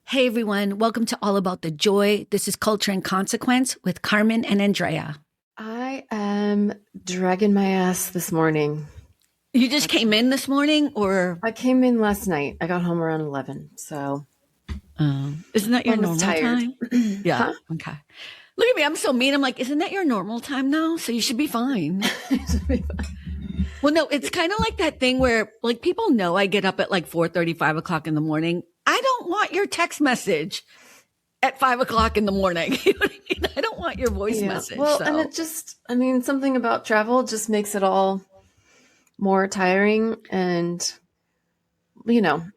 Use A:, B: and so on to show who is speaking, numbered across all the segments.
A: Hey everyone, welcome to All About the Joy. This is Culture and Consequence with Carmen and Andrea.
B: I am dragging my ass this morning.
A: You just came in this morning, or?
B: I came in last night. I got home around 11, so.
A: Isn't that your normal time? Yeah,
B: Huh?
A: Okay. Look at me, I'm so mean. I'm like, isn't that your normal time now? So you should be fine. Well, no, it's kind of like that thing where like people know I get up at like 4:30, 5 o'clock in the morning. I don't want your text message at 5 o'clock in the morning. You know what I mean? I don't want your voice message.
B: Well, and it just, something about travel just makes it all more tiring. And, there's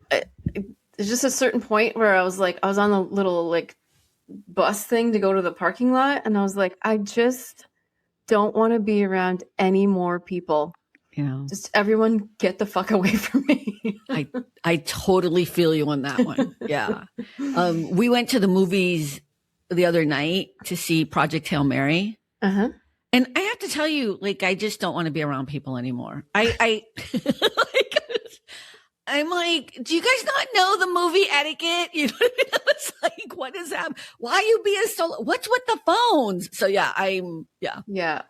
B: just a certain point where I was on a little like bus thing to go to the parking lot. And I was like, I just don't want to be around any more people.
A: Yeah.
B: Just everyone get the fuck away from me.
A: I totally feel you on that one. Yeah. We went to the movies the other night to see Project Hail Mary.
B: Uh-huh.
A: And I have to tell you, like, I just don't want to be around people anymore. I'm like, do you guys not know the movie etiquette? You know what I mean? It's like, what is that? Why are you being so, what's with the phones? So yeah.
B: Yeah.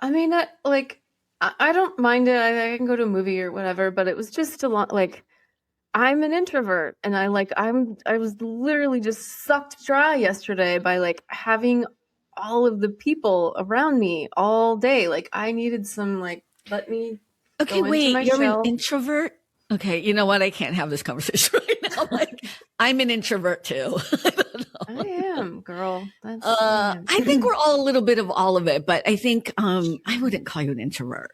B: I don't mind it. I can go to a movie or whatever, but it was just a lot. Like, I'm an introvert, and I was literally just sucked dry yesterday by like having all of the people around me all day. Like, I needed some let me.
A: Okay, wait, you're an introvert? Okay, you know what? I can't have this conversation right now. Like, I'm an introvert too. I don't know.
B: I am, girl.
A: I think we're all a little bit of all of it, but I think I wouldn't call you an introvert.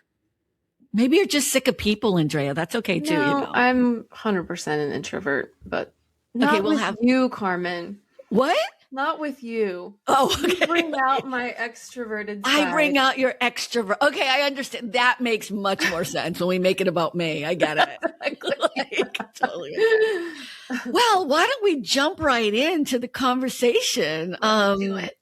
A: Maybe you're just sick of people, Andrea. That's okay too.
B: No, I'm 100% an introvert, but not with you, Carmen.
A: What?
B: Not with you.
A: Oh, okay.
B: You bring out my extroverted side.
A: I bring out your extrovert. Okay, I understand. That makes much more sense when we make it about me. I get it. Totally. Well, why don't we jump right into the conversation?
B: Do it.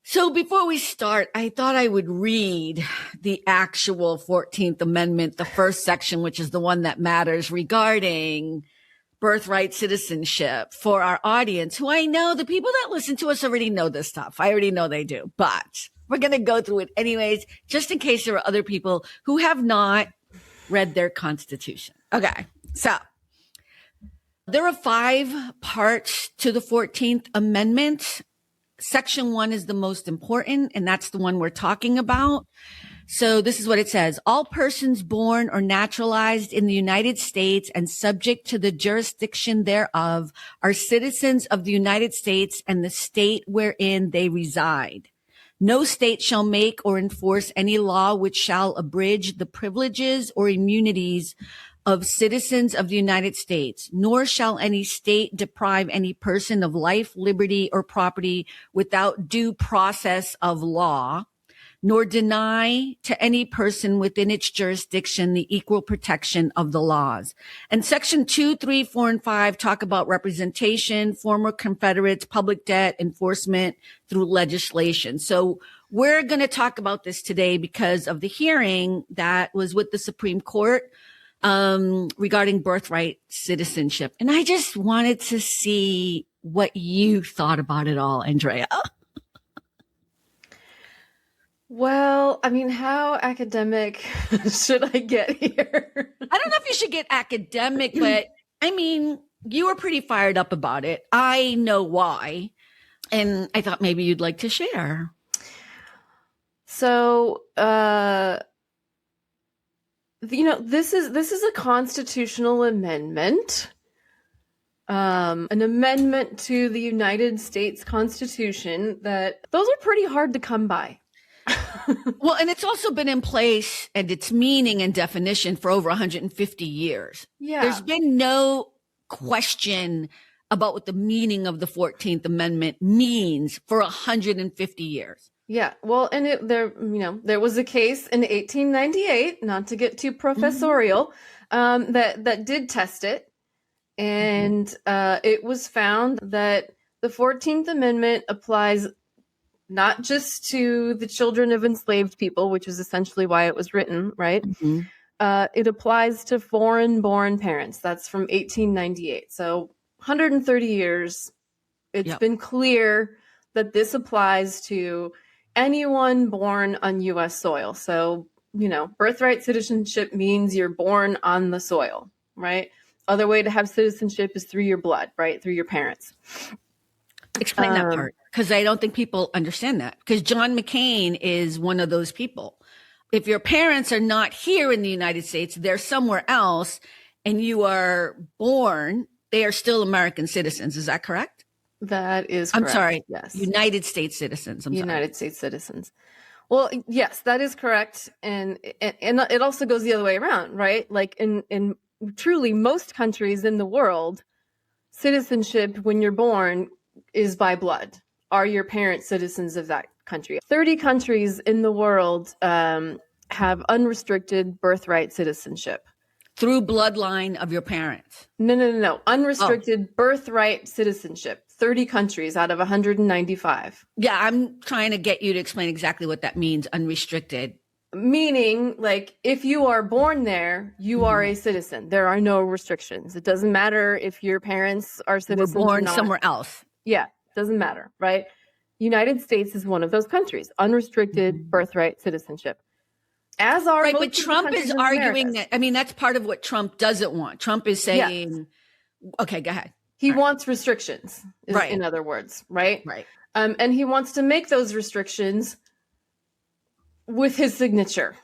A: So before we start, I thought I would read the actual 14th Amendment, the first section, which is the one that matters regarding birthright citizenship for our audience, who I know the people that listen to us already know this stuff. I already know they do, but we're going to go through it anyways, just in case there are other people who have not read their Constitution. Okay. So there are 5 parts to the 14th Amendment. Section 1 is the most important, and that's the one we're talking about. So this is what it says. All persons born or naturalized in the United States and subject to the jurisdiction thereof are citizens of the United States and the state wherein they reside. No state shall make or enforce any law which shall abridge the privileges or immunities of citizens of the United States, nor shall any state deprive any person of life, liberty, or property without due process of law, nor deny to any person within its jurisdiction the equal protection of the laws. And section 2, 3, 4, and 5 talk about representation, former Confederates, public debt, enforcement through legislation. So we're going to talk about this today because of the hearing that was with the Supreme Court regarding birthright citizenship. And I just wanted to see what you thought about it all, Andrea.
B: Well, how academic should I get here?
A: I don't know if you should get academic, but you were pretty fired up about it. I know why. And I thought maybe you'd like to share.
B: So, this is a constitutional amendment, an amendment to the United States Constitution that those are pretty hard to come by.
A: Well, and it's also been in place and its meaning and definition for over 150 years.
B: Yeah.
A: There's been no question about what the meaning of the 14th Amendment means for 150 years.
B: Yeah, well, and there was a case in 1898, not to get too professorial, that did test it, and it was found that the 14th Amendment applies not just to the children of enslaved people, which is essentially why it was written, right? It applies to foreign-born parents. That's from 1898. So 130 years, it's been clear that this applies to anyone born on U.S. soil. So, birthright citizenship means you're born on the soil, right? Other way to have citizenship is through your blood, right? Through your parents.
A: Explain that part, because I don't think people understand that. Because John McCain is one of those people. If your parents are not here in the United States, they're somewhere else, and you are born, they are still American citizens. Is that correct?
B: That is correct.
A: I'm sorry.
B: Yes.
A: United States citizens.
B: United States citizens. Well, yes, that is correct. And it also goes the other way around, right? Like in truly most countries in the world, citizenship when you're born is by blood. Are your parents citizens of that country? 30 countries in the world have unrestricted birthright citizenship.
A: Through bloodline of your parents?
B: No. Unrestricted birthright citizenship. 30 countries out of 195.
A: Yeah, I'm trying to get you to explain exactly what that means, unrestricted.
B: Meaning, like, if you are born there, you are a citizen. There are no restrictions. It doesn't matter if your parents are citizens
A: We're born
B: or not.
A: somewhere else.
B: Yeah, doesn't matter, right? United States is one of those countries. Unrestricted birthright citizenship. As are
A: right,
B: most
A: but Trump is arguing that. I mean, that's part of what Trump doesn't want. Trump is saying, okay, go ahead.
B: He wants restrictions, in other words, right?
A: Right.
B: And he wants to make those restrictions with his signature.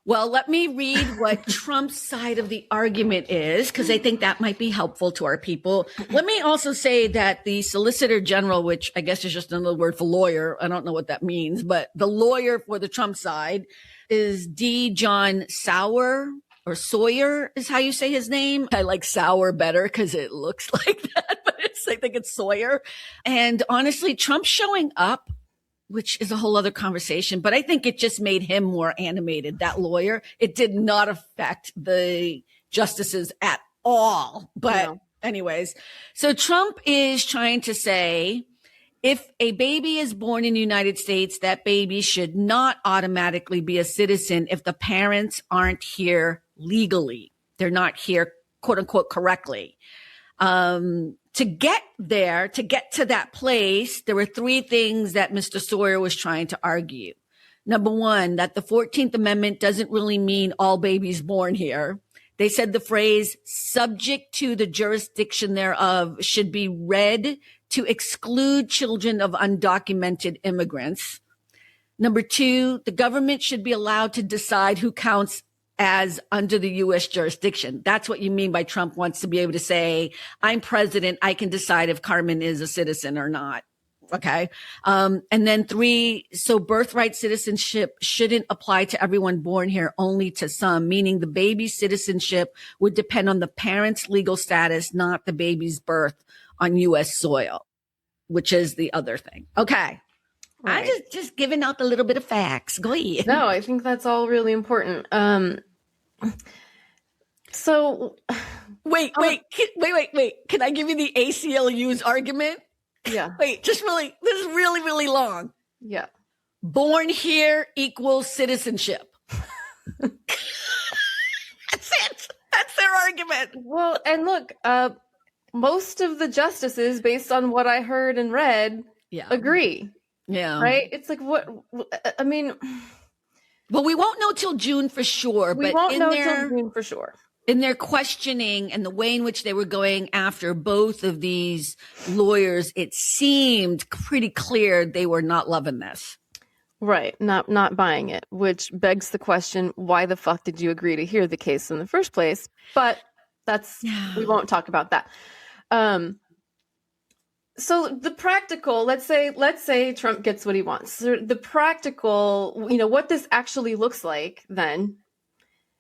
A: Well, let me read what Trump's side of the argument is, because I think that might be helpful to our people. Let me also say that the Solicitor General, which I guess is just another word for lawyer, I don't know what that means, but the lawyer for the Trump side is D. John Sauer, or Sawyer is how you say his name. I like Sauer better because it looks like that, but I think it's Sawyer. And honestly, Trump showing up, which is a whole other conversation, but I think it just made him more animated, that lawyer. It did not affect the justices at all. But anyways, so Trump is trying to say, if a baby is born in the United States, that baby should not automatically be a citizen if the parents aren't here legally. They're not here, quote unquote, correctly. To get there, to get to that place, there were three things that Mr. Sawyer was trying to argue. Number one, that the 14th Amendment doesn't really mean all babies born here. They said the phrase subject to the jurisdiction thereof should be read to exclude children of undocumented immigrants. Number two, the government should be allowed to decide who counts as under the U.S. jurisdiction. That's what you mean by Trump wants to be able to say, I'm president, I can decide if Carmen is a citizen or not. Okay. And then three, so birthright citizenship shouldn't apply to everyone born here, only to some, meaning the baby's citizenship would depend on the parent's legal status, not the baby's birth on U.S. soil, which is the other thing. Okay.
B: Right.
A: I'm just giving out the little bit of facts. Go ahead.
B: No, I think that's all really important. So
A: wait. Can I give you the ACLU's argument?
B: Yeah.
A: Wait, this is really, really long.
B: Yeah.
A: Born here equals citizenship. That's it. That's their argument.
B: Well, and look, most of the justices, based on what I heard and read, agree.
A: Yeah.
B: Right? It's like, what, I mean...
A: Well, we won't know till June for sure.
B: We won't know till June for sure.
A: In their questioning and the way in which they were going after both of these lawyers, it seemed pretty clear they were not loving this.
B: Right. Not buying it, which begs the question, why the fuck did you agree to hear the case in the first place? But we won't talk about that. So the practical, let's say Trump gets what he wants. So the practical, what this actually looks like then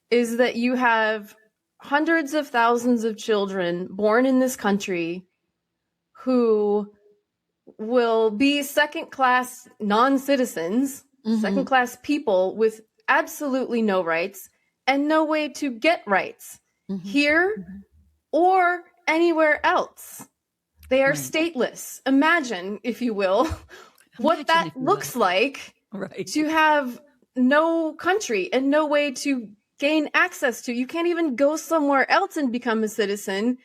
B: is that you have hundreds of thousands of children born in this country who will be second-class non-citizens, second-class people with absolutely no rights and no way to get rights here or anywhere else. They are stateless. Imagine, if you will, what that looks like to have no country and no way to gain access to. You can't even go somewhere else and become a citizen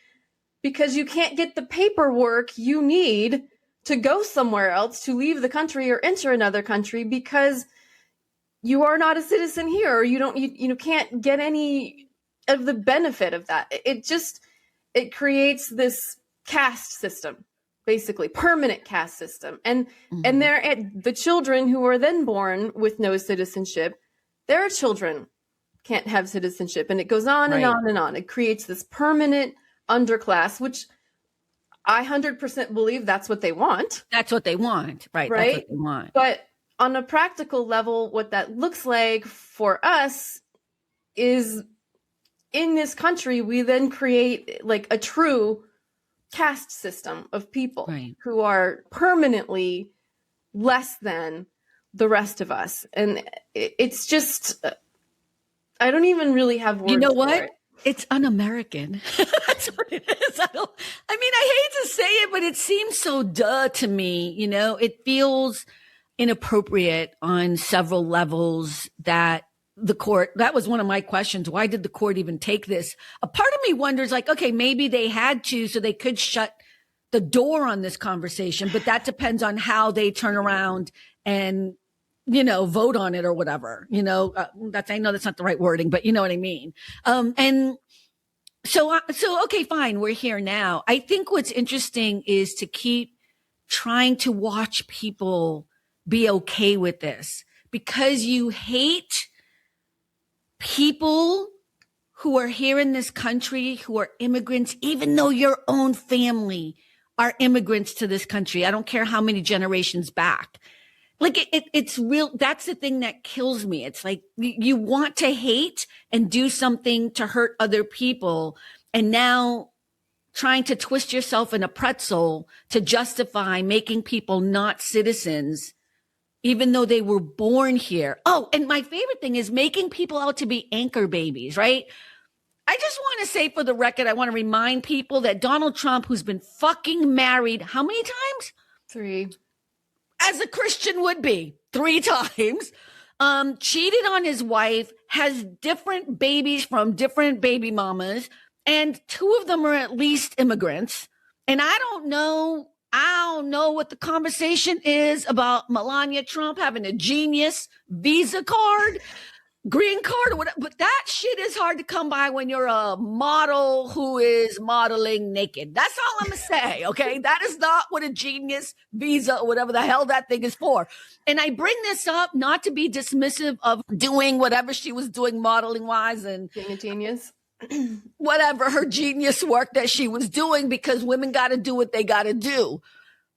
B: because you can't get the paperwork you need to go somewhere else, to leave the country or enter another country, because you are not a citizen here, or you can't get any of the benefit of that. It creates this caste system, basically permanent caste system. And the children who are then born with no citizenship, their children can't have citizenship, and it goes on and on and on. It creates this permanent underclass, which I 100% believe that's what they want.
A: That's what they want, right? That's what they want.
B: But on a practical level, what that looks like for us is, in this country, we then create like a true caste system of people who are permanently less than the rest of us. And it's just, I don't even really have words.
A: You know what?
B: For it.
A: It's un-American. That's what it is. I hate to say it, but it seems so duh to me. You know, it feels inappropriate on several levels that the court, that was one of my questions. Why did the court even take this? A part of me wonders, like, okay, maybe they had to, so they could shut the door on this conversation, but that depends on how they turn around and, you know, vote on it or whatever, you know, I know that's not the right wording, but you know what I mean? And so, okay, fine. We're here now. I think what's interesting is to keep trying to watch people be okay with this, because you hate people who are here in this country, who are immigrants, even though your own family are immigrants to this country. I don't care how many generations back. Like it's real. That's the thing that kills me. It's like you want to hate and do something to hurt other people, and now trying to twist yourself in a pretzel to justify making people not citizens, even though they were born here. Oh, and my favorite thing is making people out to be anchor babies, right? I just want to say, for the record, I want to remind people that Donald Trump, who's been fucking married how many times?
B: 3.
A: As a Christian would be, 3 times, cheated on his wife, has different babies from different baby mamas, and 2 of them are at least immigrants. And I don't know what the conversation is about Melania Trump having a genius visa card, green card, or whatever. But that shit is hard to come by when you're a model who is modeling naked. That's all I'm going to say, okay? That is not what a genius visa or whatever the hell that thing is for. And I bring this up not to be dismissive of doing whatever she was doing modeling-wise and
B: being a genius.
A: Whatever her genius work that she was doing, because women got to do what they got to do.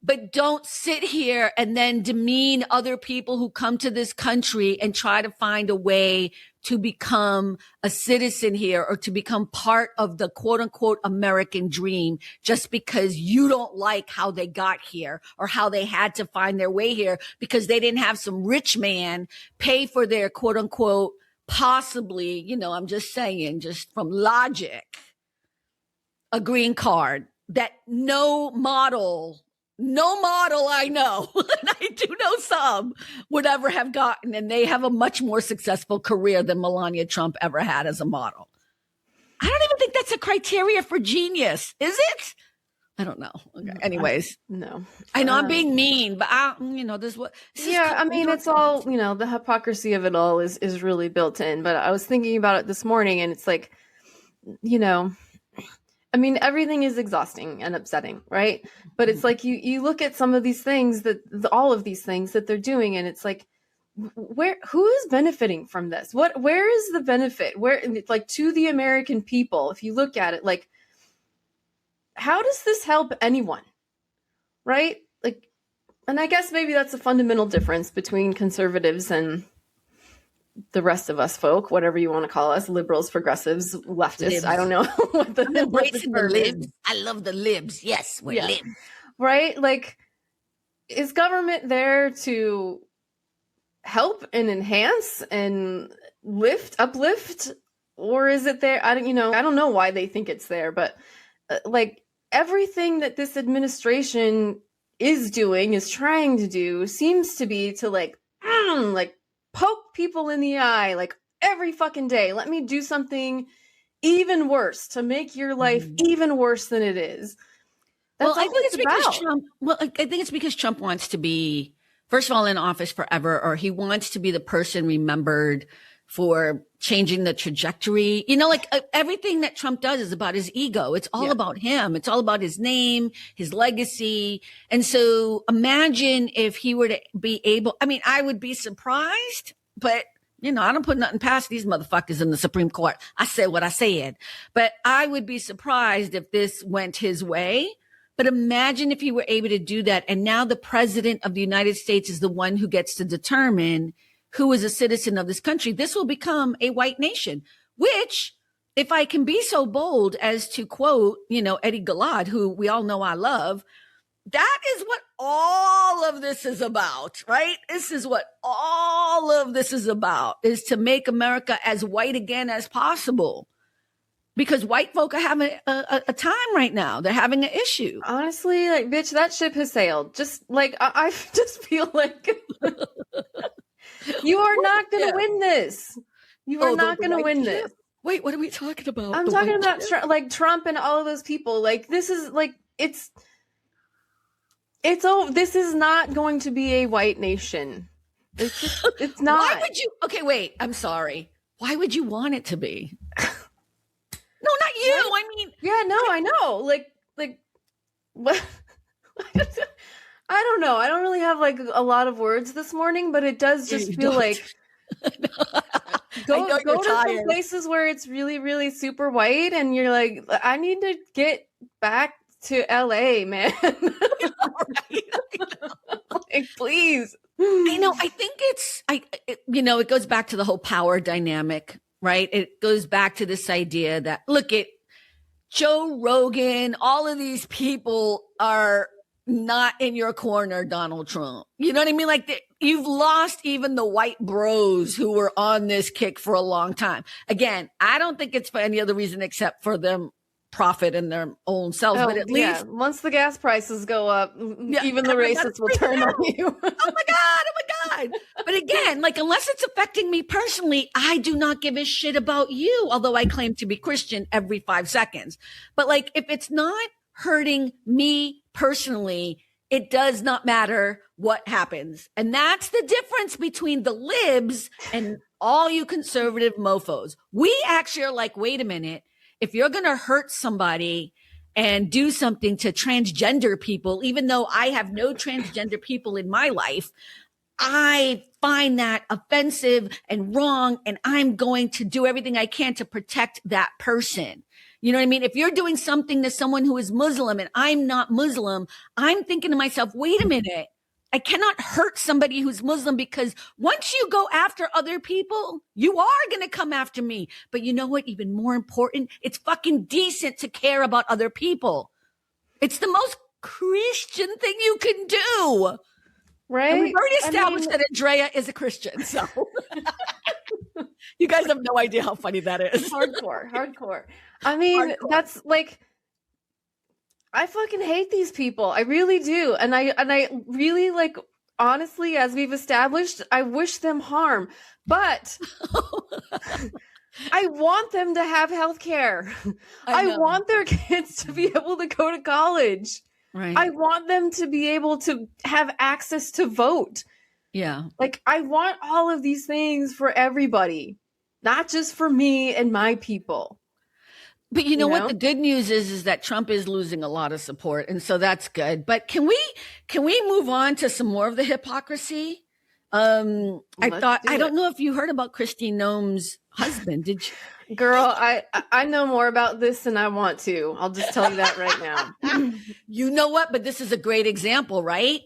A: But don't sit here and then demean other people who come to this country and try to find a way to become a citizen here or to become part of the quote unquote American dream just because you don't like how they got here or how they had to find their way here because they didn't have some rich man pay for their quote unquote, possibly, you know, I'm just saying, just from logic, a green card that no model I know, and I do know some, would ever have gotten, and they have a much more successful career than Melania Trump ever had as a model. I don't even think that's a criteria for genius, is it? I don't know. Okay. Anyways,
B: no,
A: I know I'm being mean, but
B: it's all, you know, the hypocrisy of it all is really built in. But I was thinking about it this morning, and it's like, you know, I mean, everything is exhausting and upsetting, right? But it's like you look at some of these things all of these things that they're doing, and it's like, who is benefiting from this? Where is the benefit? Where, like, to the American people, if you look at it, like, how does this help anyone? Right? Like, and I guess maybe that's a fundamental difference between conservatives and the rest of us folk, whatever you want to call us, liberals, progressives, leftists. Libs. I don't know what the
A: libs. I love the libs. Yes, we're libs.
B: Right? Like, is government there to help and enhance and uplift, or is it there? I don't know why they think it's there, but like everything that this administration is trying to do seems to be to like poke people in the eye, like every fucking day. Let me do something even worse, to make your life even worse than it is. That's
A: I think it's because Trump. Well, I think it's because Trump wants to be, first of all, in office forever, or he wants to be the person remembered for changing the trajectory. You know, like everything that Trump does is about his ego. It's all about him. It's all about his name, his legacy. And so imagine if he were to be able, I mean, I would be surprised, but you know, I don't put nothing past these motherfuckers in the Supreme Court. I said what I said, but I would be surprised if this went his way. But imagine if he were able to do that. And now the president of the United States is the one who gets to determine who is a citizen of this country. This will become a white nation, which, if I can be so bold as to quote, you know, Eddie Gallad, who we all know I love, that is what all of this is about, right? This is what all of this is about, is to make America as white again as possible. Because white folk are having a time right now. They're having an issue.
B: Honestly, like, bitch, that ship has sailed. Just like, I just feel like you are not going to win this. You are not going to win this.
A: Wait, what are we talking about?
B: I'm talking about like Trump and all of those people. Like, this is like, this is not going to be a white nation. It's not.
A: Why would you? Okay, wait, I'm sorry. Why would you want it to be? No, not you. I mean,
B: yeah, no, I know. Like, what? I don't know. I don't really have like a lot of words this morning, but it does just feel like go to some places where it's really, really super white, and you're like, I need to get back to LA, man. Like, please.
A: I know. I think it goes back to the whole power dynamic. Right. It goes back to this idea that, look, Joe Rogan, all of these people are not in your corner, Donald Trump. You know what I mean? Like, you've lost even the white bros who were on this kick for a long time. Again, I don't think it's for any other reason except for them profit in their own selves. But at least
B: once the gas prices go up, even the racists will turn on you.
A: Oh my God. But again, like, unless it's affecting me personally, I do not give a shit about you, although I claim to be Christian every 5 seconds. But like, if it's not hurting me personally, it does not matter what happens. And that's the difference between the libs and all you conservative mofos. We actually are like, wait a minute. If you're going to hurt somebody and do something to transgender people, even though I have no transgender people in my life, I find that offensive and wrong, and I'm going to do everything I can to protect that person. You know what I mean? If you're doing something to someone who is Muslim and I'm not Muslim, I'm thinking to myself, wait a minute. I cannot hurt somebody who's Muslim, because once you go after other people, you are going to come after me. But you know what? Even more important, it's fucking decent to care about other people. It's the most Christian thing you can do.
B: Right?
A: And we've already established that Andrea is a Christian. So you guys have no idea how funny that is.
B: Hardcore. I mean, that's like, I fucking hate these people. I really do. And I really, like, honestly, as we've established, I wish them harm. But I want them to have health care. I want their kids to be able to go to college.
A: Right.
B: I want them to be able to have access to vote.
A: Yeah.
B: Like, I want all of these things for everybody, not just for me and my people.
A: But you know what? The good news is that Trump is losing a lot of support. And so that's good. But can we move on to some more of the hypocrisy? I don't know if you heard about Kristi Noem's husband. Did you?
B: Girl, I know more about this than I want to. I'll just tell you that right now.
A: You know what? But this is a great example, right?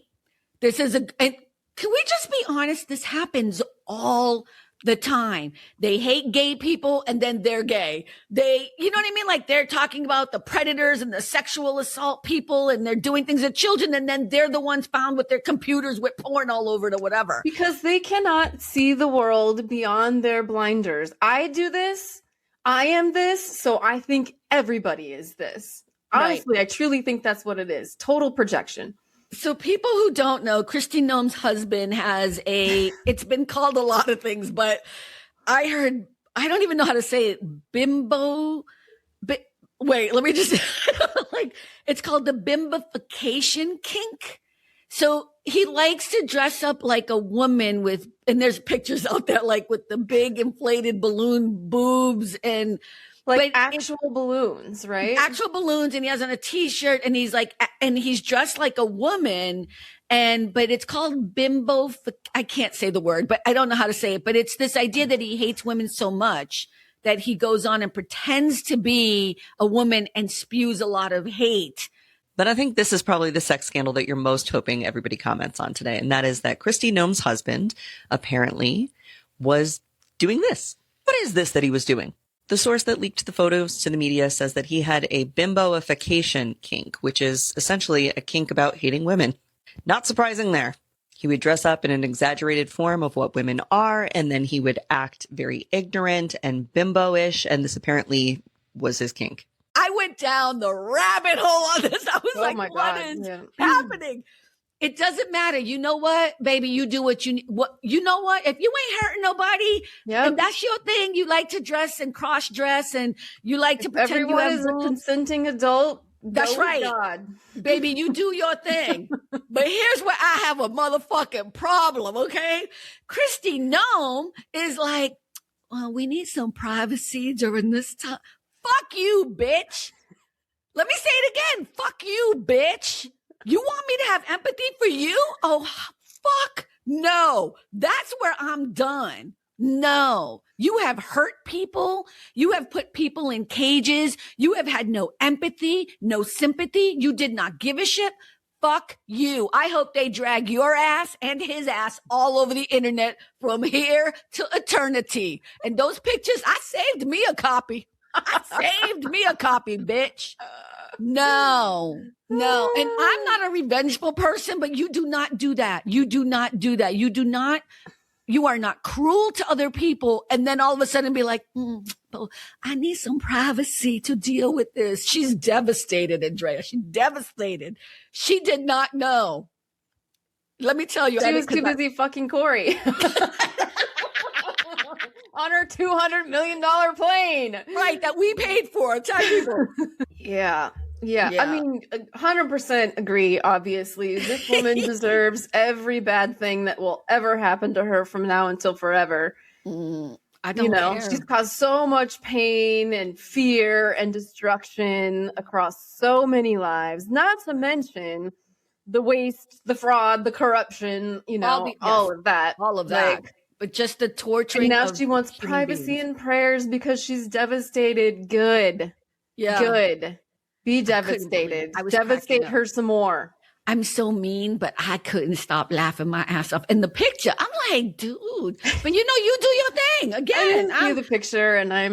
A: And can we just be honest? This happens all the time. They hate gay people and then they're gay. You know what I mean? Like, they're talking about the predators and the sexual assault people, and they're doing things to children, and then they're the ones found with their computers with porn all over it or whatever.
B: Because they cannot see the world beyond their blinders. I do this. I am this. So I think everybody is this. Honestly, right. I truly think that's what it is. Total projection.
A: So people who don't know, Kristi Noem's husband has it's been called a lot of things, but I don't even know how to say it, bimbo But wait, let me just like, it's called the bimbification kink. So he likes to dress up like a woman with, and there's pictures out there like with the big inflated balloon boobs and
B: like actual balloons, right?
A: Actual balloons. And he has on a t-shirt and he's like, and he's dressed like a woman. But it's called bimbo. I can't say the word, but I don't know how to say it. But it's this idea that he hates women so much that he goes on and pretends to be a woman and spews a lot of hate.
C: But I think this is probably the sex scandal that you're most hoping everybody comments on today. And that is that Kristi Noem's husband apparently was doing this. What is this that he was doing? The source that leaked the photos to the media says that he had a bimboification kink, which is essentially a kink about hating women. Not surprising there. He would dress up in an exaggerated form of what women are, and then he would act very ignorant and bimbo-ish, and this apparently was his kink.
A: I went down the rabbit hole on this. I was what is happening? It doesn't matter. You know what, baby? You do what you know what? If you ain't hurting nobody, and that's your thing, you like to dress and cross dress and you like to pretend
B: everyone
A: you have
B: is a consenting adult.
A: That's right.
B: God.
A: Baby, you do your thing. But here's where I have a motherfucking problem, okay? Kristi Noem is like, well, we need some privacy during this time. Fuck you, bitch. Let me say it again. Fuck you, bitch. You want me to have empathy for you? Oh, fuck no. That's where I'm done. No, you have hurt people. You have put people in cages. You have had no empathy, no sympathy. You did not give a shit. Fuck you. I hope they drag your ass and his ass all over the internet from here to eternity. And those pictures, I saved me a copy. Bitch. No. And I'm not a revengeful person, but you do not do that. You are not cruel to other people. And then all of a sudden be like, I need some privacy to deal with this. She's devastated, Andrea. She's devastated. She did not know. Let me tell you.
B: She was too busy fucking Corey. On her $200 million plane.
A: Right, that we paid for. Tell you.
B: Yeah. I mean, 100% agree, obviously. This woman deserves every bad thing that will ever happen to her from now until forever.
A: I don't care.
B: She's caused so much pain and fear and destruction across so many lives, not to mention the waste, the fraud, the corruption, all of that.
A: All of that. But just the torturing.
B: And now she wants privacy and prayers because she's devastated. Good.
A: Yeah.
B: Good. Be devastated. Devastate her some more.
A: I'm so mean, but I couldn't stop laughing my ass off. In the picture, I'm like, dude, but you do your thing again.
B: I see the picture, and I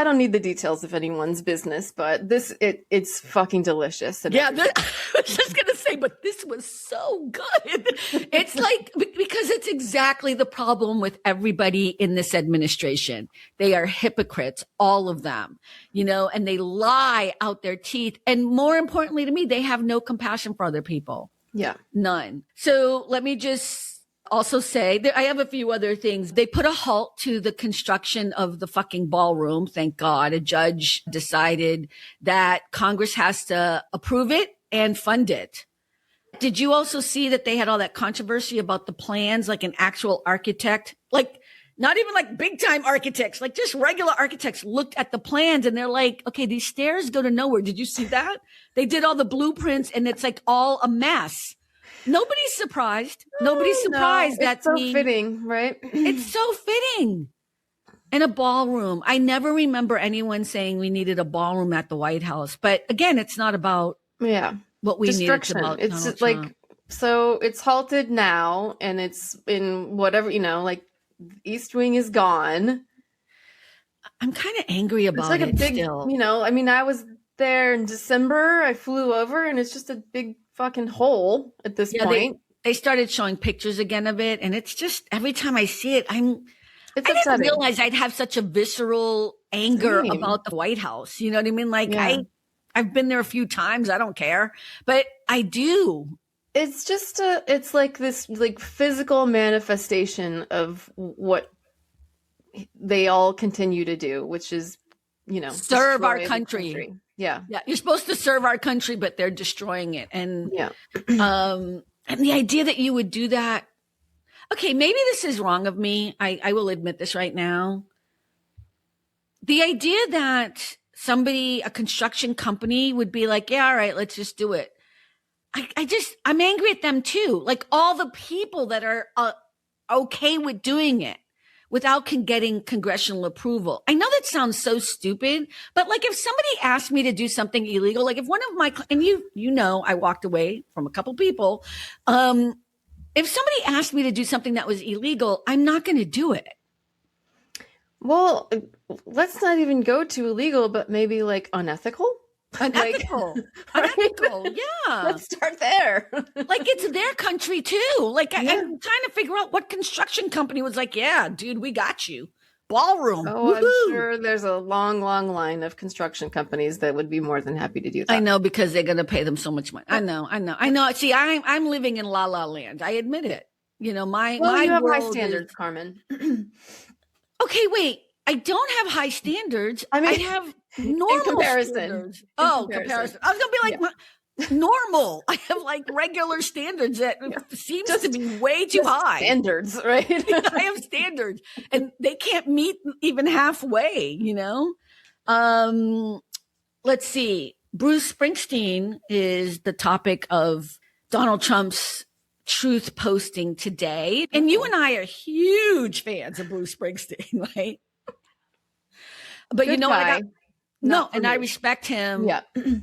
B: don't need the details of anyone's business, but it's fucking delicious.
A: Yeah, I was just gonna say, but this was so good. It's like, because it's exactly the problem with everybody in this administration. They are hypocrites, all of them, and they lie out their teeth. And more importantly to me, they have no compassion for other people.
B: Yeah.
A: None. So let me just also say that I have a few other things. They put a halt to the construction of the fucking ballroom. Thank God. A judge decided that Congress has to approve it and fund it. Did you also see that they had all that controversy about the plans, like an actual architect, like not even like big time architects, like just regular architects looked at the plans and they're like, okay, these stairs go to nowhere. Did you see that? They did all the blueprints and it's like all a mess. Nobody's surprised. Nobody's surprised.
B: That's so fitting, right?
A: It's so fitting. In a ballroom. I never remember anyone saying we needed a ballroom at the White House. But again, it's not about what we needed. It's about
B: it's
A: Donald
B: like,
A: Trump.
B: So it's halted now and it's in whatever, like East Wing is gone.
A: I'm kind of angry about
B: it's like
A: it
B: a big,
A: still.
B: I was there in December. I flew over and it's just a big fucking hole at this point.
A: They started showing pictures again of it, and it's just every time I see it, I didn't realize I'd have such a visceral anger about the White House. You know what I mean? Like I've been there a few times. I don't care, but I do.
B: It's just it's like this like physical manifestation of what they all continue to do, which is
A: serve our
B: destroy the
A: country.
B: Yeah.
A: Yeah. You're supposed to serve our country, but they're destroying it. And,
B: Yeah.
A: and the idea that you would do that. Okay. Maybe this is wrong of me. I will admit this right now. The idea that a construction company would be like, yeah, all right, let's just do it. I'm angry at them too. Like all the people that are okay with doing it without getting congressional approval. I know that sounds so stupid, but like if somebody asked me to do something illegal, like if one of my, and I walked away from a couple people. If somebody asked me to do something that was illegal, I'm not going to do it.
B: Well, let's not even go to illegal, but maybe like unethical.
A: Unethical. Unethical. Yeah.
B: Let's start there.
A: Like it's their country too. Like I'm trying to figure out what construction company was like, yeah, dude, we got you. Ballroom.
B: Oh, woohoo. I'm sure there's a long, long line of construction companies that would be more than happy to do that.
A: I know, because they're going to pay them so much money. I know. See, I'm living in La La Land. I admit it. You have
B: high standards, Carmen.
A: Okay, wait. I don't have high standards. I have normal
B: comparison.
A: Standards. Comparison. I was going to be like normal. I have like regular standards that seems to be way too high.
B: Standards, right?
A: I have standards, and they can't meet even halfway, Let's see. Bruce Springsteen is the topic of Donald Trump's truth posting today. And you and I are huge fans of Bruce Springsteen, right? But
B: Good guy.
A: I respect him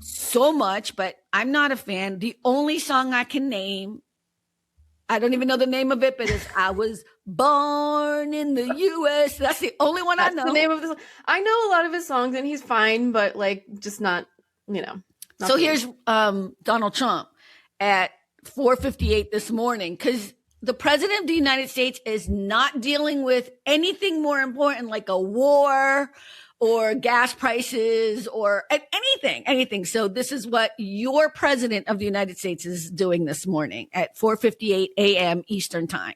A: so much, but I'm not a fan. The only song I can name, I don't even know the name of it, but it's I Was Born in the U.S. That's the only one I know.
B: The name of the song. I know a lot of his songs, and he's fine, but like just not,
A: So here's Donald Trump at 4:58 this morning, because the president of the United States is not dealing with anything more important like a war or gas prices or anything. So this is what your president of the United States is doing this morning at 4:58 a.m. Eastern time.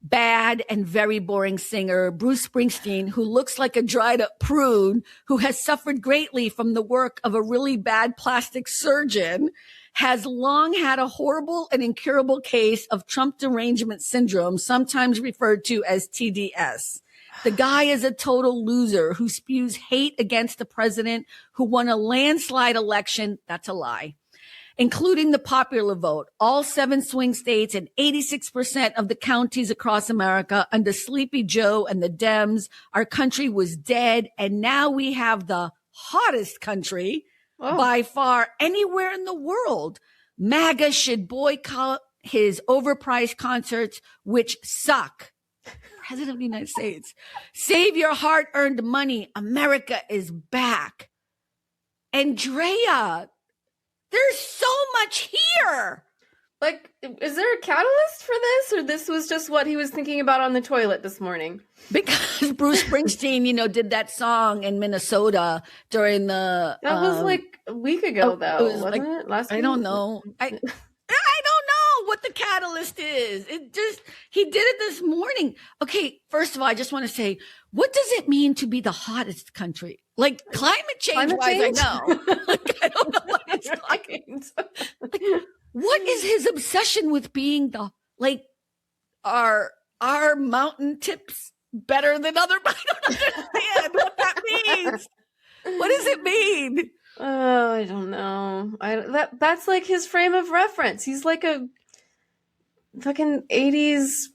A: Bad and very boring singer Bruce Springsteen, who looks like a dried up prune, who has suffered greatly from the work of a really bad plastic surgeon, has long had a horrible and incurable case of Trump derangement syndrome, sometimes referred to as TDS. The guy is a total loser who spews hate against the president who won a landslide election. That's a lie. Including the popular vote, all 7 swing states and 86% of the counties across America under Sleepy Joe and the Dems. Our country was dead. And now we have the hottest country by far anywhere in the world. MAGA should boycott his overpriced concerts, which suck. President of the United States. Save your hard-earned money. America is back. Andrea, there's so much here.
B: Like, is there a catalyst for this, or this was just what he was thinking about on the toilet this morning?
A: Because Bruce Springsteen, did that song in Minnesota during the...
B: That was like a week ago, though, wasn't it? Last week?
A: I don't know. I don't know what the catalyst is. He did it this morning. Okay, first of all, I just want to say, what does it mean to be the hottest country? Like climate change wise, I know. Like, I don't know what he's talking. Like, what is his obsession with being are mountain tips better than other? I don't understand what that means. What does it mean?
B: Oh, I don't know. That's like his frame of reference. He's like a fucking 80s,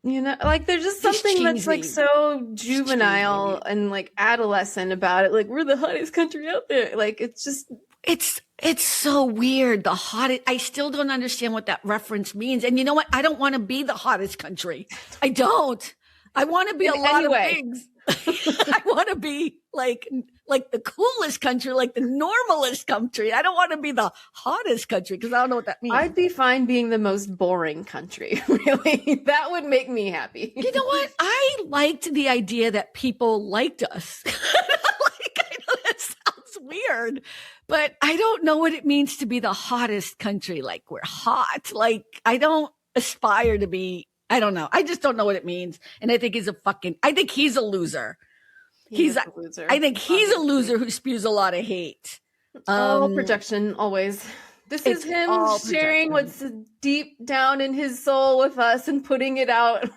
B: like there's just something that's like so juvenile and like adolescent about it. Like, we're the hottest country out there. Like, it's just,
A: it's so weird. The hottest, I still don't understand what that reference means. And you know what? I don't want to be the hottest country. I don't. I want to be a lot of things. I want to be like the coolest country, like the normalest country. I don't want to be the hottest country because I don't know what that means.
B: I'd be fine being the most boring country, really. That would make me happy.
A: You know what? I liked the idea that people liked us. I know that sounds weird, but I don't know what it means to be the hottest country. Like, we're hot. Like, I don't aspire to be. I don't know. I just don't know what it means. And I think he's a loser.
B: He's a loser.
A: I think he's a loser who spews a lot of hate.
B: All projection, always. This is him sharing what's deep down in his soul with us and putting it out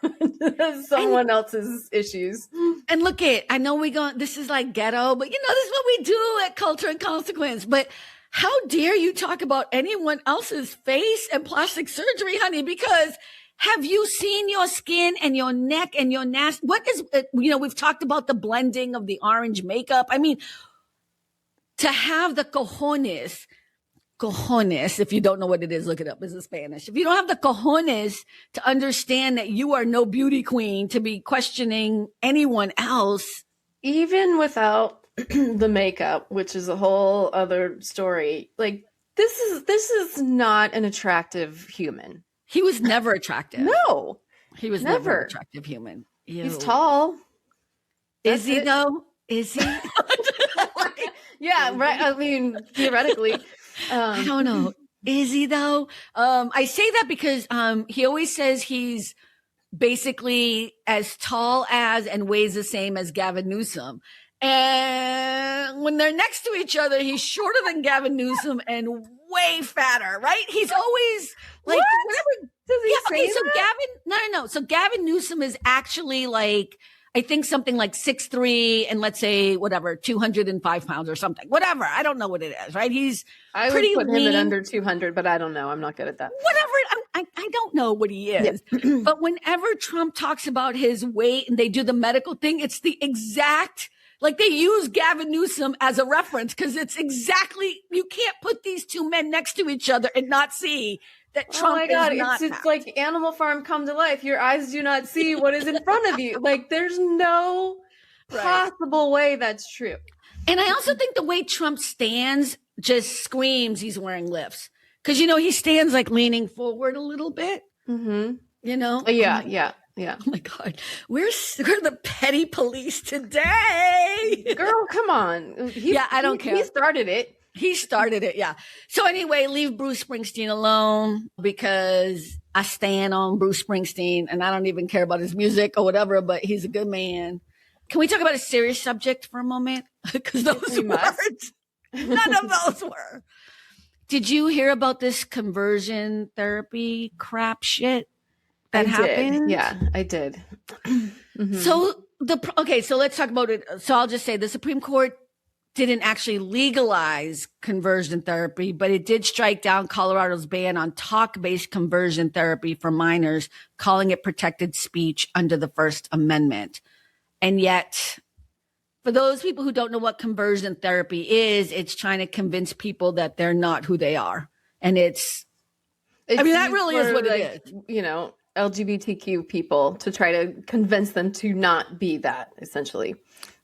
B: as someone else's issues.
A: And look I know this is like ghetto, but this is what we do at Culture and Consequence. But how dare you talk about anyone else's face and plastic surgery, honey? Because have you seen your skin and your neck and your nasty? What is, we've talked about the blending of the orange makeup. I mean, to have the cojones, if you don't know what it is, look it up. It's in Spanish. If you don't have the cojones to understand that you are no beauty queen to be questioning anyone else.
B: Even without the makeup, which is a whole other story. Like this is not an attractive human.
A: He was never attractive.
B: No.
A: He was never an attractive human. Ew.
B: He's tall.
A: Is he though? Is he?
B: Yeah, right. I mean, theoretically.
A: I don't know. Is he though? I say that because he always says he's basically as tall as and weighs the same as Gavin Newsom. And when they're next to each other, he's shorter than Gavin Newsom and way fatter, right? He's always like, whatever.
B: Does he say
A: okay, so
B: that?
A: No. So Gavin Newsom is actually like, I think something like 6'3" and let's say whatever, 205 pounds or something, whatever. I don't know what it is, right? He's pretty
B: would put
A: lean.
B: him at under 200, but I don't know. I'm not good at that.
A: Whatever. I don't know what he is. Yeah. But whenever Trump talks about his weight and they do the medical thing, it's the exact, like they use Gavin Newsom as a reference because it's exactly, you can't put these two men next to each other and not see that Trump
B: oh my God,
A: is not
B: it's like Animal Farm come to life. Your eyes do not see what is in front of you. Like there's no possible way that's true.
A: And I also think the way Trump stands just screams he's wearing lifts. Because, he stands like leaning forward a little bit,
B: Yeah.
A: Oh my God. We're the petty police today.
B: Girl, come on.
A: I don't care.
B: He started it.
A: He started it, yeah. So anyway, leave Bruce Springsteen alone because I stand on Bruce Springsteen and I don't even care about his music or whatever, but he's a good man. Can we talk about a serious subject for a moment? Because those weren't. None of those were. Did you hear about this conversion therapy crap shit that happened?
B: Yeah, I did.
A: So so let's talk about it. So I'll just say the Supreme Court didn't actually legalize conversion therapy, but it did strike down Colorado's ban on talk-based conversion therapy for minors, calling it protected speech under the First Amendment. And yet, for those people who don't know what conversion therapy is, it's trying to convince people that they're not who they are. And that really is what it is.
B: LGBTQ people to try to convince them to not be that, essentially.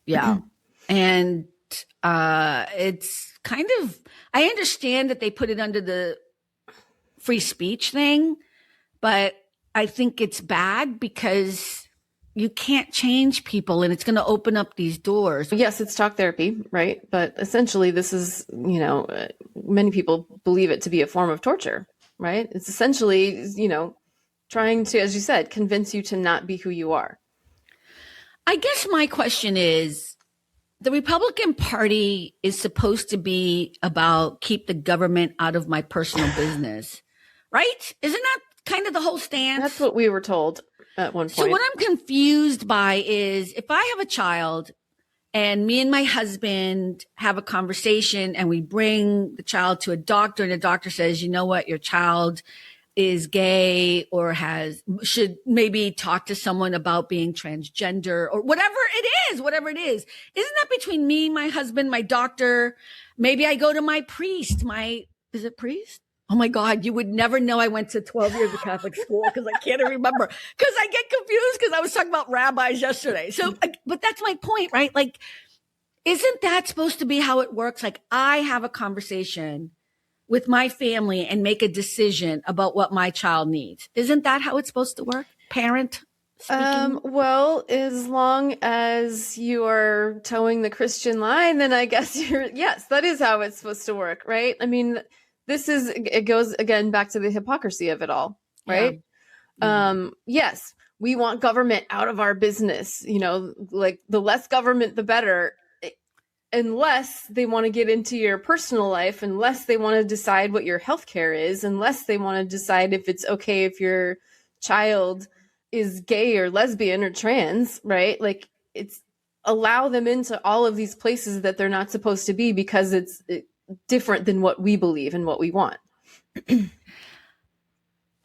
A: Yeah. And it's kind of, I understand that they put it under the free speech thing, but I think it's bad because you can't change people and it's going to open up these doors.
B: Yes, it's talk therapy, right? But essentially this is, many people believe it to be a form of torture, right? It's essentially, trying to, as you said, convince you to not be who you are.
A: I guess my question is, the Republican Party is supposed to be about keep the government out of my personal business, right? Isn't that kind of the whole stance?
B: That's what we were told at one point.
A: So what I'm confused by is if I have a child and me and my husband have a conversation and we bring the child to a doctor and the doctor says, you know what, your child is gay or should maybe talk to someone about being transgender or whatever it is. Isn't that between me, my husband, my doctor? Maybe I go to my priest, is it priest? Oh my God, you would never know I went to 12 years of Catholic school because I can't remember because I get confused because I was talking about rabbis yesterday. So, but that's my point, right? Like, isn't that supposed to be how it works? Like I have a conversation with my family and make a decision about what my child needs. Isn't that how it's supposed to work? Parent speaking?
B: Well, as long as you are towing the Christian line, then I guess yes, that is how it's supposed to work, right? I mean, it goes again back to the hypocrisy of it all, right? Yes, we want government out of our business, like the less government, the better, unless they want to get into your personal life, unless they want to decide what your healthcare is, unless they want to decide if it's okay if your child is gay or lesbian or trans, right? Like, it's allow them into all of these places that they're not supposed to be because it's different than what we believe and what we want.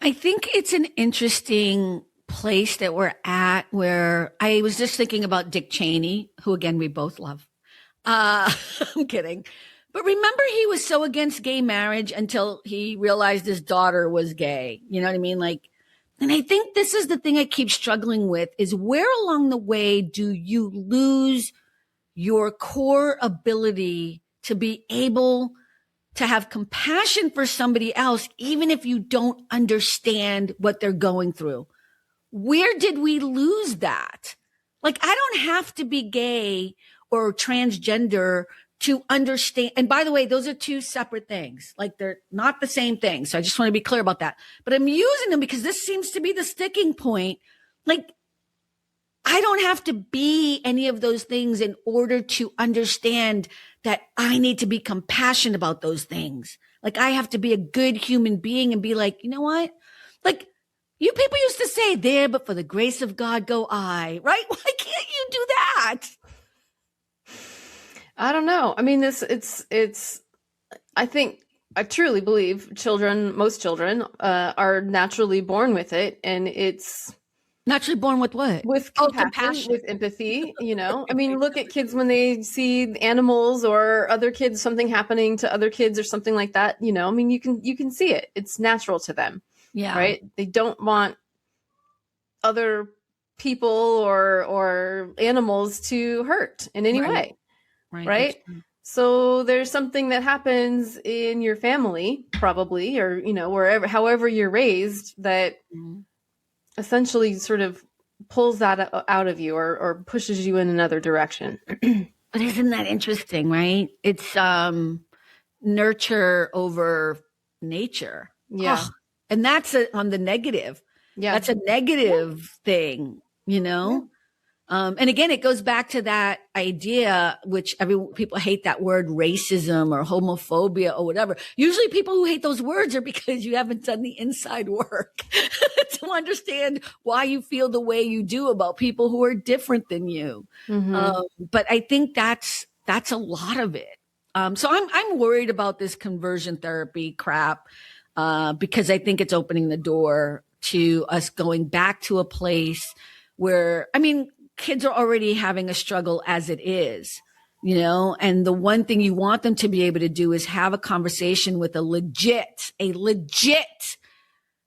A: I think it's an interesting place that we're at, where I was just thinking about Dick Cheney, who again we both love. I'm kidding. But remember, he was so against gay marriage until he realized his daughter was gay. You know what I mean? Like, and I think this is the thing I keep struggling with, is where along the way do you lose your core ability to be able to have compassion for somebody else, even if you don't understand what they're going through? Where did we lose that? Like, I don't have to be gay or transgender to understand. And by the way, those are two separate things. Like, they're not the same thing. So I just want to be clear about that. But I'm using them because this seems to be the sticking point. Like, I don't have to be any of those things in order to understand that I need to be compassionate about those things. Like, I have to be a good human being and be like, you know what? Like, you people used to say, there, but for the grace of God go I, right? Why can't you do that?
B: I don't know. I mean, I truly believe most children are naturally born with it. And it's
A: naturally born with what?
B: With compassion, with empathy, I mean, look at kids when they see animals or other kids, something happening to other kids or something like that, I mean, you can see it. It's natural to them.
A: Yeah.
B: Right. They don't want other people or animals to hurt in any way. Right. So there's something that happens in your family, probably, or, wherever, however you're raised, that essentially sort of pulls that out of you or pushes you in another direction.
A: But isn't that interesting, right? It's nurture over nature.
B: Yeah.
A: Oh, and that's on the negative.
B: Yeah.
A: That's a negative thing, Yeah. And again, it goes back to that idea, which people hate that word, racism or homophobia or whatever. Usually people who hate those words are because you haven't done the inside work to understand why you feel the way you do about people who are different than you. Mm-hmm. But I think that's a lot of it. So I'm worried about this conversion therapy crap, because I think it's opening the door to us going back to a place where, I mean, kids are already having a struggle as it is, and the one thing you want them to be able to do is have a conversation with a legit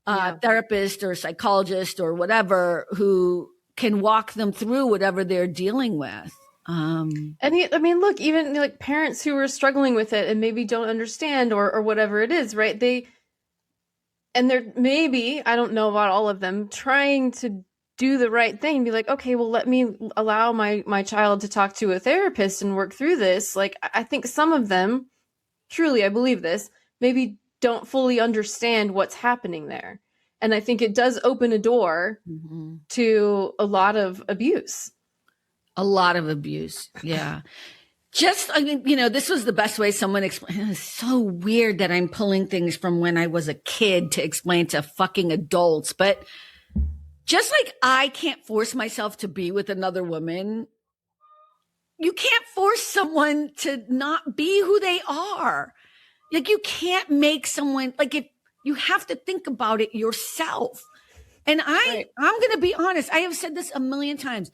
A: therapist or psychologist or whatever, who can walk them through whatever they're dealing with.
B: Look, even like parents who are struggling with it and maybe don't understand or whatever it is, right? They're maybe, I don't know about all of them, trying to do the right thing and be like, okay, well, let me allow my child to talk to a therapist and work through this. Like, I think some of them, truly, I believe this, maybe don't fully understand what's happening there. And I think it does open a door to a lot of abuse.
A: A lot of abuse. Yeah. This was the best way someone explained. It's so weird that I'm pulling things from when I was a kid to explain to fucking adults. But just like I can't force myself to be with another woman, you can't force someone to not be who they are. Like, you can't make someone, like, if you have to think about it yourself. And I'm going to be honest. I have said this a million times.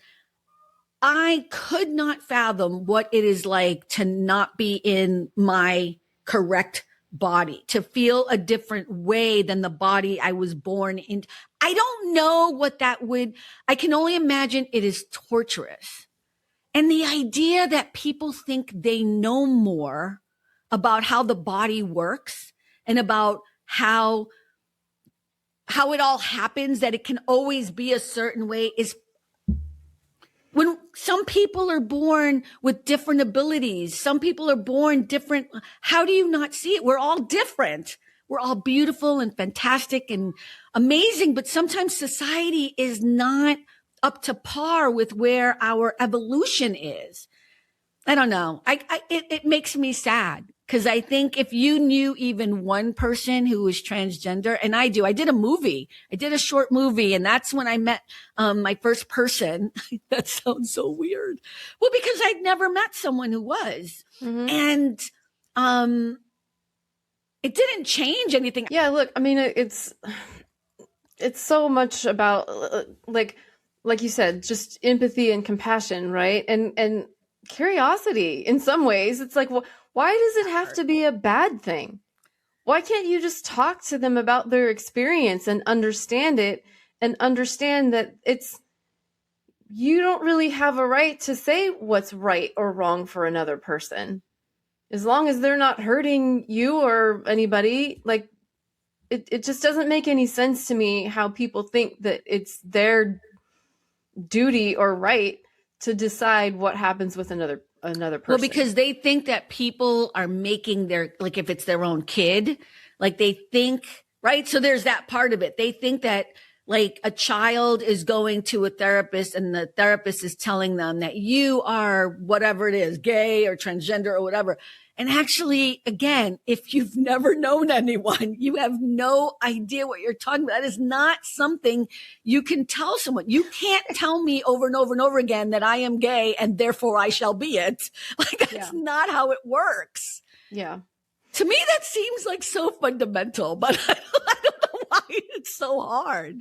A: I could not fathom what it is like to not be in my correct body, to feel a different way than the body I was born in. I don't know what that would, I can only imagine it is torturous. And the idea that people think they know more about how the body works and about how it all happens, that it can always be a certain way, is when some people are born with different abilities. Some people are born different. How do you not see it? We're all different. we're all beautiful and fantastic and amazing, but sometimes society is not up to par with where our evolution is. I don't know. It makes me sad because I think if you knew even one person who was transgender, and I did a short movie, and that's when I met my first person. That sounds so weird. Well, because I'd never met someone who was, and it didn't change anything.
B: Yeah, look, I mean, it's so much about like you said, just empathy and compassion, right? And curiosity in some ways. It's like, well, why does it have to be a bad thing? Why can't you just talk to them about their experience and understand it and understand that you don't really have a right to say what's right or wrong for another person. As long as they're not hurting you or anybody, like it just doesn't make any sense to me how people think that it's their duty or right to decide what happens with another person.
A: Well, because they think that people are making like if it's their own kid, like they think, right? So there's that part of it. They think that like a child is going to a therapist and the therapist is telling them that you are whatever it is, gay or transgender or whatever. And actually, again, if you've never known anyone, you have no idea what you're talking about. That is not something you can tell someone. You can't tell me over and over and over again that I am gay and therefore I shall be it. Like that's not how it works.
B: Yeah.
A: To me, that seems like so fundamental, but I don't know why it's so hard.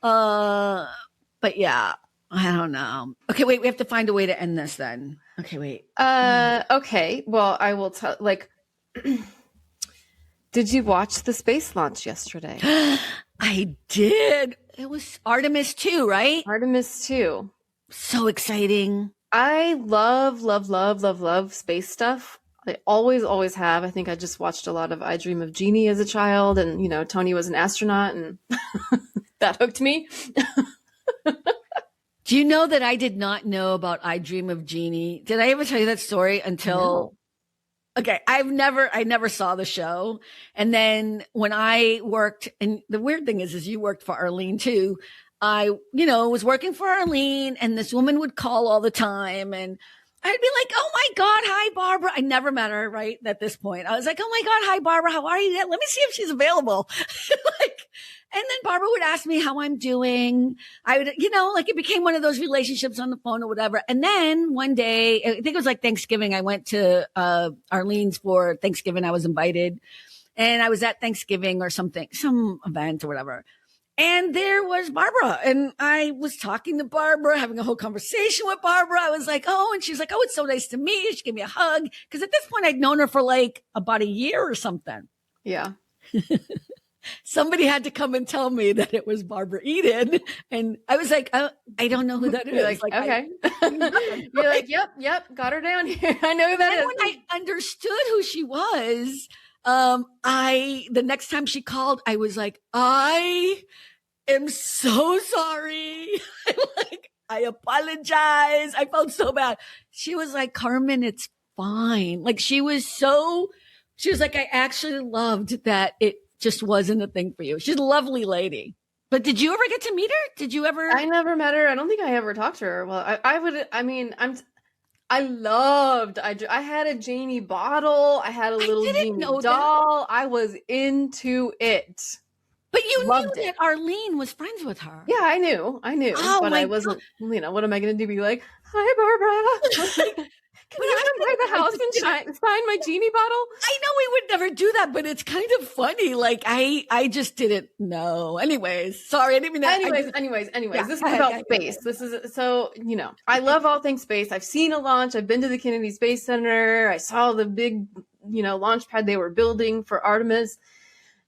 A: But yeah, I don't know. Okay, wait, we have to find a way to end this then. Okay, wait.
B: Okay. Well, I will tell, like, did you watch the space launch yesterday?
A: I did. It was Artemis 2, right?
B: Artemis 2.
A: So exciting.
B: I love space stuff. I always have. I think I just watched a lot of I Dream of Jeannie as a child, and, you know, Tony was an astronaut, and that hooked me.
A: Do you know that I did not know about I Dream of Jeannie? Did I ever tell you that story until... No. Okay, I never saw the show. And then when I worked, and the weird thing is you worked for Arlene too. I, was working for Arlene, and this woman would call all the time, and I'd be like, oh my God, hi, Barbara. I never met her, right? At this point, I was like, oh my God, hi, Barbara. How are you? Let me see if she's available. And then Barbara would ask me how I'm doing. I would, it became one of those relationships on the phone or whatever. And then one day, I think it was like Thanksgiving, I went to Arlene's for Thanksgiving. I was invited, and I was at Thanksgiving or something, some event or whatever. And there was Barbara, and I was talking to Barbara, having a whole conversation with Barbara. I was like, oh, and she's like, oh, it's so nice to meet you. She gave me a hug. Because at this point, I'd known her for like about a year or something.
B: Yeah.
A: Somebody had to come and tell me that it was Barbara Eden. And I was like, oh, I don't know who that is.
B: You're like, okay. You're like, yep, got her down here. I know who that is.
A: When I understood who she was, the next time she called, I was like, I am so sorry. I apologize. I felt so bad. She was like, Carmen, it's fine. Like she was like, I actually loved that it just wasn't a thing for you. She's a lovely lady. But did you ever get to meet her? Did you ever?
B: I never met her. I don't think I ever talked to her. Well, I had a Janie bottle. I had a little Janie doll. I was into it.
A: But you knew that Arlene was friends with her.
B: Yeah, I knew.
A: Oh,
B: but I wasn't, what am I going to do? Be like, hi, Barbara. Can you come by the house and sign my Genie bottle?
A: I know we would never do that, but it's kind of funny. Like I just didn't know. Anyways, sorry. I didn't mean that.
B: Anyways. Yeah, this is about space. This is so, I love all things space. I've seen a launch. I've been to the Kennedy Space Center. I saw the big, launch pad they were building for Artemis.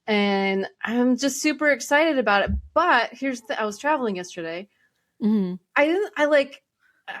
B: And I'm just super excited about it. But I was traveling yesterday. Mm-hmm.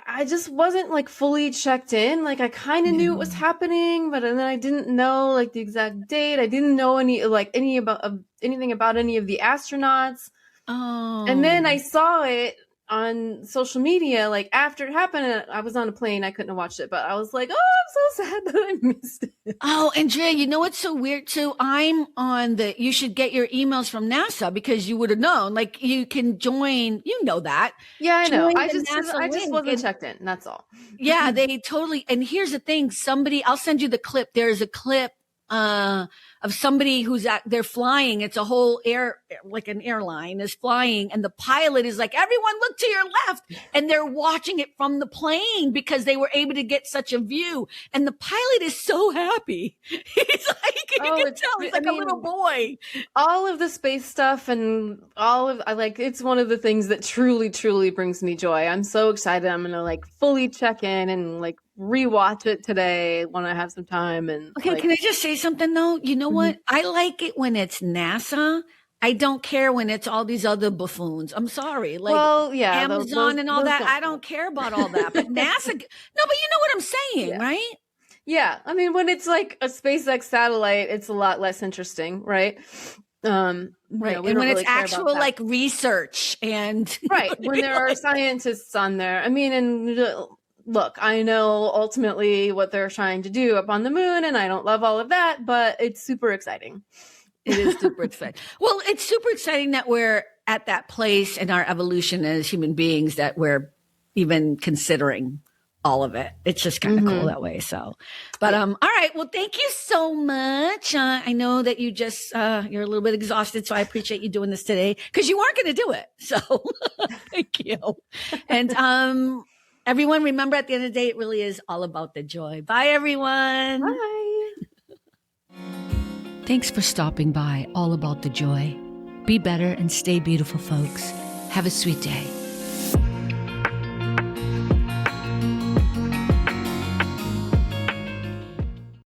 B: I just wasn't like fully checked in. Like I kind of knew it was happening, but then I didn't know like the exact date. I didn't know anything about any of the astronauts. Oh. And then I saw it on social media, like after it happened, I was on a plane. I couldn't have watched it, but I was like, oh, I'm so sad that I missed it.
A: Oh, Andrea, you know what's so weird too? I'm on you should get your emails from NASA because you would have known. Like you can join, you know that.
B: Yeah, I know.
A: Join
B: I
A: the
B: just
A: NASA
B: wasn't
A: link.
B: checked in. That's all.
A: Yeah, they totally. And here's the thing: I'll send you the clip. There's a clip of somebody they're flying. It's a whole like an airline is flying, and the pilot is like, "Everyone, look to your left," and they're watching it from the plane because they were able to get such a view. And the pilot is so happy. He's like, you can tell he's like a little boy.
B: All of the space stuff and it's one of the things that truly, truly brings me joy. I'm so excited. I'm gonna like fully check in and like rewatch it today when I have some time. And
A: okay, can I just say something though? You know what? I like it when it's NASA. I don't care when it's all these other buffoons. I'm sorry. Like Amazon and all that. I don't care about all that. But NASA, no, but you know what I'm saying, right?
B: Yeah. I mean, when it's like a SpaceX satellite, it's a lot less interesting, right?
A: Right. And when it's actual like research and
B: right. When there are scientists on there. I mean, and look, I know ultimately what they're trying to do up on the moon, and I don't love all of that, but it's super exciting.
A: It is super exciting. Well, it's super exciting that we're at that place in our evolution as human beings that we're even considering all of it. It's just kind of cool that way. So, but all right. Well, thank you so much. I know that you just you're a little bit exhausted, so I appreciate you doing this today because you weren't going to do it. So, thank you. And everyone, remember at the end of the day, it really is all about the joy. Bye, everyone.
B: Bye.
A: Thanks for stopping by. All About the Joy. Be better and stay beautiful, folks. Have a sweet day.